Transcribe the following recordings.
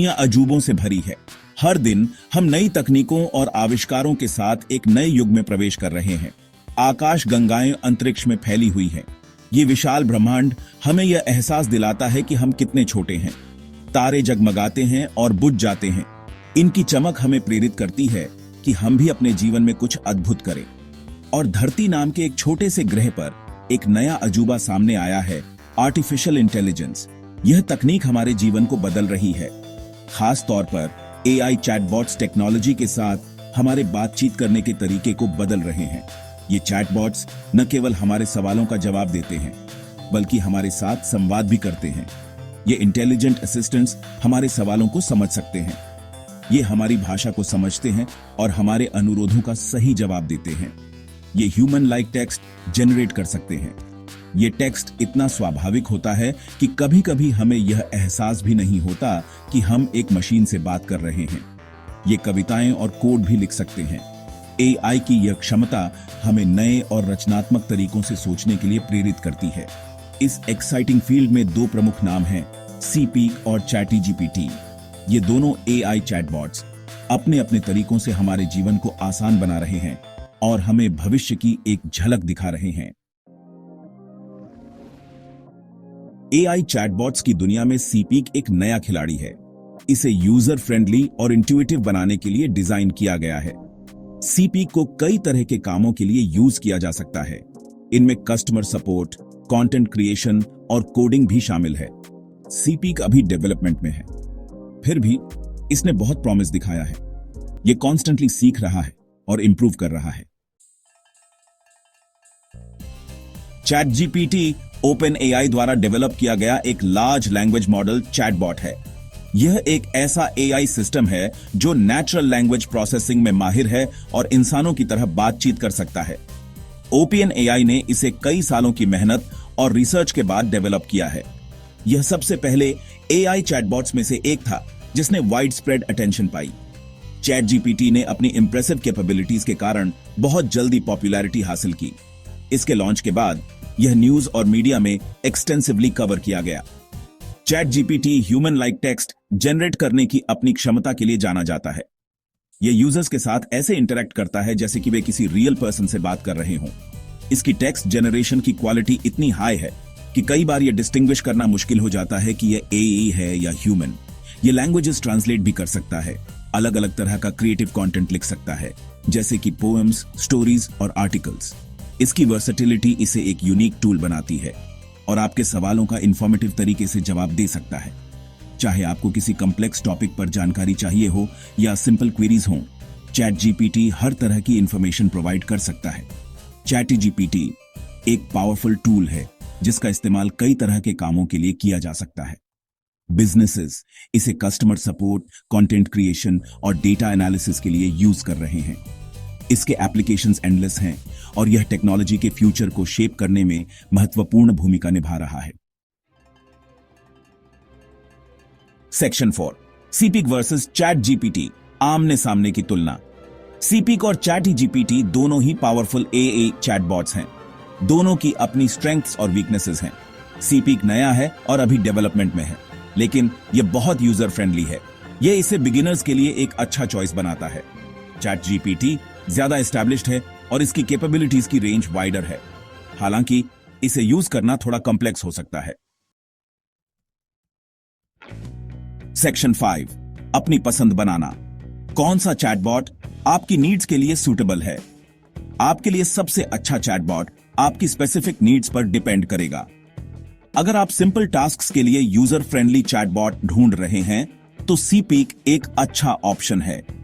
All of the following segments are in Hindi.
दुनिया अजूबों से भरी है। हर दिन हम नई तकनीकों और आविष्कारों के साथ एक नए युग में प्रवेश कर रहे हैं। आकाश गंगाएं अंतरिक्ष में फैली हुई हैं। ये विशाल ब्रह्मांड हमें यह एहसास दिलाता है कि हम कितने छोटे हैं। तारे जगमगाते हैं और बुझ जाते हैं। इनकी चमक हमें प्रेरित करती है कि हम भी अपने जीवन में कुछ अद्भुत करें। और धरती नाम के एक छोटे से ग्रह पर एक नया अजूबा सामने आया है, आर्टिफिशियल इंटेलिजेंस। यह तकनीक हमारे जीवन को बदल रही है। खास तौर पर एआई चैटबॉट्स टेक्नोलॉजी के साथ हमारे बातचीत करने के तरीके को बदल रहे हैं। ये चैटबॉट्स न केवल हमारे सवालों का जवाब देते हैं, बल्कि हमारे साथ संवाद भी करते हैं। ये इंटेलिजेंट असिस्टेंट्स हमारे सवालों को समझ सकते हैं। ये हमारी भाषा को समझते हैं और हमारे अनुरोधों का सही जवाब देते हैं। ये ह्यूमन लाइक टेक्स्ट जनरेट कर सकते हैं। ये टेक्स्ट इतना स्वाभाविक होता है कि कभी-कभी हमें यह एहसास भी नहीं होता कि हम एक मशीन से बात कर रहे हैं। ये कविताएं और कोड भी लिख सकते हैं। एआई की यह क्षमता हमें नए और रचनात्मक तरीकों से सोचने के लिए प्रेरित करती है। इस एक्साइटिंग फील्ड में दो प्रमुख नाम हैं, सीपीक और चैटजीपीटी। ये दोनों एआई चैटबॉट्स अपने अपने तरीकों से हमारे जीवन को आसान बना रहे हैं और हमें भविष्य की एक झलक दिखा रहे हैं। एआई चैटबॉट्स की दुनिया में सीपीक एक नया खिलाड़ी है। इसे यूजर फ्रेंडली और इंट्यूटिव बनाने के लिए डिजाइन किया गया है। सीपीक को कई तरह के कामों के लिए यूज किया जा सकता है। इनमें कस्टमर सपोर्ट, कंटेंट क्रिएशन और कोडिंग भी शामिल है। सीपीक अभी डेवलपमेंट में है, फिर भी इसने बहुत प्रॉमिस दिखाया है। यह कॉन्स्टेंटली सीख रहा है और इंप्रूव कर रहा है। चैटजीपीटी ओपन एआई द्वारा डेवलप किया गया एक लार्ज लैंग्वेज मॉडल चैटबॉट है। यह एक ऐसा एआई सिस्टम है जो नेचुरल लैंग्वेज प्रोसेसिंग में माहिर है और इंसानों की तरह बातचीत कर सकता है। ओपन एआई ने इसे कई सालों की मेहनत और रिसर्च के बाद डेवलप किया है। यह सबसे पहले एआई चैटबॉट्स में से एक था जिसने वाइड स्प्रेड अटेंशन पाई। चैटजीपीटी ने अपनी इंप्रेसिव कैपेबिलिटीज के कारण बहुत जल्दी पॉपुलैरिटी हासिल की। इसके लॉन्च के बाद यह न्यूज और मीडिया में एक्सटेंसिवली कवर किया गया। ChatGPT human like text generate करने की अपनी क्षमता के लिए जाना जाता है। यह यूजर्स के साथ ऐसे इंटरैक्ट करता है जैसे कि वे किसी रियल पर्सन से बात कर रहे हों। इसकी टेक्स्ट जनरेशन की क्वालिटी इतनी हाई है कि कई बार यह डिस्टिंग्विश करना मुश्किल हो जाता है कि यह एआई है या ह्यूमन। यह लैंग्वेजेस ट्रांसलेट भी कर सकता है, अलग अलग तरह का क्रिएटिव कंटेंट लिख सकता है, जैसे कि पोएम्स, स्टोरीज और आर्टिकल्स। इसकी वर्सेटिलिटी इसे एक यूनिक टूल बनाती है और आपके सवालों का इंफॉर्मेटिव तरीके से जवाब दे सकता है। चाहे आपको किसी कॉम्प्लेक्स टॉपिक पर जानकारी चाहिए हो या सिंपल क्वेरीज हो, चैटजीपीटी हर तरह की इंफॉर्मेशन प्रोवाइड कर सकता है। चैटजीपीटी एक पावरफुल टूल है जिसका इस्तेमाल कई तरह के कामों के लिए किया जा सकता है। बिजनेसेस इसे कस्टमर सपोर्ट, कंटेंट क्रिएशन और डेटा एनालिसिस के लिए यूज कर रहे हैं। इसके एप्लीकेशंस एंडलेस हैं और यह टेक्नोलॉजी के फ्यूचर को शेप करने में महत्वपूर्ण भूमिका निभा रहा है। सेक्शन 4, सीपीक वर्सेस चैटजीपीटी, आमने सामने की तुलना। सीपीक और चैटजीपीटी दोनों ही पावरफुल एआई चैटबॉट्स हैं। दोनों की अपनी स्ट्रेंथ्स और वीकनेसेस हैं। सीपीक नया है और अभी डेवलपमेंट में है, लेकिन यह बहुत यूजर फ्रेंडली है। यह इसे बिगिनर्स के लिए एक अच्छा चॉइस बनाता है। चैटजीपीटी ज्यादा एस्टैब्लिश्ड है और इसकी कैपेबिलिटीज की रेंज वाइडर है, हालांकि इसे यूज करना थोड़ा कॉम्प्लेक्स हो सकता है। सेक्शन 5, अपनी पसंद बनाना। कौन सा चैटबॉट आपकी नीड्स के लिए सूटेबल है? आपके लिए सबसे अच्छा चैटबॉट आपकी स्पेसिफिक नीड्स पर डिपेंड करेगा। अगर आप सिंपल टास्क्स के लिए यूजर फ्रेंडली चैटबॉट ढूंढ रहे हैं तो सीपीक एक अच्छा ऑप्शन है।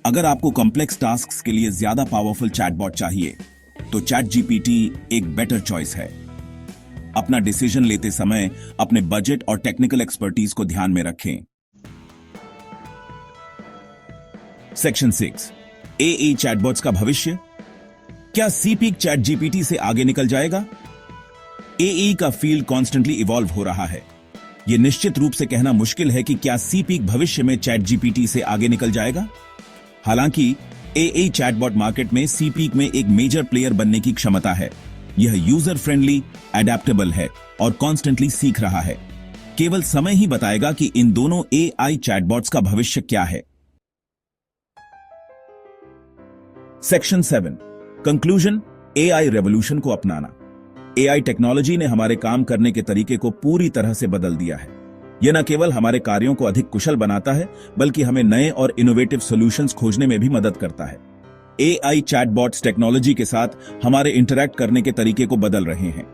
अगर आपको कॉम्प्लेक्स टास्क्स के लिए ज्यादा पावरफुल चैटबॉट चाहिए तो चैटजीपीटी एक बेटर चॉइस है। अपना डिसीजन लेते समय अपने बजट और टेक्निकल एक्सपर्टीज को ध्यान में रखें। सेक्शन 6, एआई चैटबॉट्स का भविष्य। क्या सीपीक चैटजीपीटी से आगे निकल जाएगा? एआई का फील्ड कॉन्स्टेंटली इवॉल्व हो रहा है। यह निश्चित रूप से कहना मुश्किल है कि क्या सीपीक भविष्य में चैटजीपीटी से आगे निकल जाएगा। हालांकि एआई चैटबॉट मार्केट में सीपीक में एक मेजर प्लेयर बनने की क्षमता है। यह यूजर फ्रेंडली, एडेप्टेबल है और कॉन्स्टेंटली सीख रहा है। केवल समय ही बताएगा कि इन दोनों एआई चैटबॉट्स का भविष्य क्या है। सेक्शन 7 कंक्लूजन, एआई रेवोल्यूशन को अपनाना। एआई टेक्नोलॉजी ने हमारे काम करने के तरीके को पूरी तरह से बदल दिया है। यह न केवल हमारे कार्यों को अधिक कुशल बनाता है, बल्कि हमें नए और इनोवेटिव सॉल्यूशंस खोजने में भी मदद करता है। एआई चैटबॉट्स टेक्नोलॉजी के साथ हमारे इंटरैक्ट करने के तरीके को बदल रहे हैं।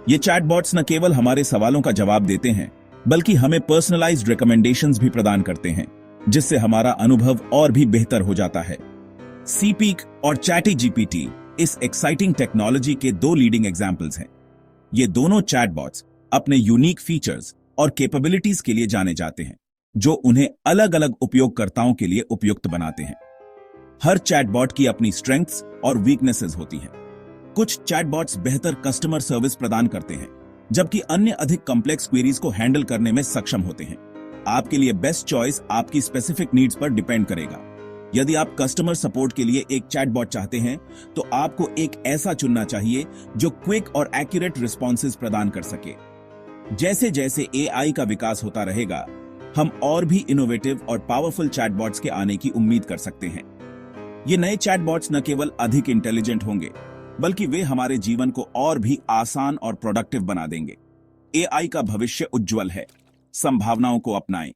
ये चैटबॉट्स न केवल हमारे सवालों का जवाब देते हैं, बल्कि हमें पर्सनलाइज्ड रिकमेंडेशंस भी प्रदान करते हैं, जिससे हमारा अनुभव और भी बेहतर हो जाता है। सीपीक और चैटजीपीटी इस एक्साइटिंग टेक्नोलॉजी के दो लीडिंग एग्जाम्पल्स हैं। ये दोनों चैटबॉट्स अपने यूनिक फीचर्स और कैपेबिलिटीज के लिए जाने जाते हैं, जो उन्हें अलग अलग उपयोगकर्ताओं के लिए उपयुक्त बनाते हैं। हर चैटबॉट की अपनी स्ट्रेंथ्स और वीकनेसेस होती हैं। कुछ चैटबॉट्स बेहतर कस्टमर सर्विस प्रदान करते हैं, जबकि अन्य अधिक कॉम्प्लेक्स क्वेरीज को हैंडल करने में सक्षम होते हैं। आपके लिए बेस्ट चॉइस आपकी स्पेसिफिक नीड्स पर डिपेंड करेगा। यदि आप कस्टमर सपोर्ट के लिए एक चैटबॉट चाहते हैं, तो आपको एक ऐसा चुनना चाहिए जो क्विक और एक्यूरेट रिस्पॉन्सेज प्रदान कर सके। जैसे जैसे एआई का विकास होता रहेगा, हम और भी इनोवेटिव और पावरफुल चैटबॉट्स के आने की उम्मीद कर सकते हैं। ये नए चैटबॉट्स न केवल अधिक इंटेलिजेंट होंगे, बल्कि वे हमारे जीवन को और भी आसान और प्रोडक्टिव बना देंगे। एआई का भविष्य उज्जवल है। संभावनाओं को अपनाएं।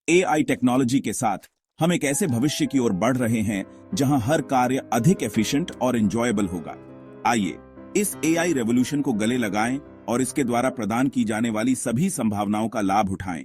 एआई टेक्नोलॉजी के साथ हम एक ऐसे भविष्य की ओर बढ़ रहे हैं जहां हर कार्य अधिक एफिशिएंट और एंजॉयबल होगा। आइए इस एआई रेवोल्यूशन को गले लगाएं और इसके द्वारा प्रदान की जाने वाली सभी संभावनाओं का लाभ उठाएं।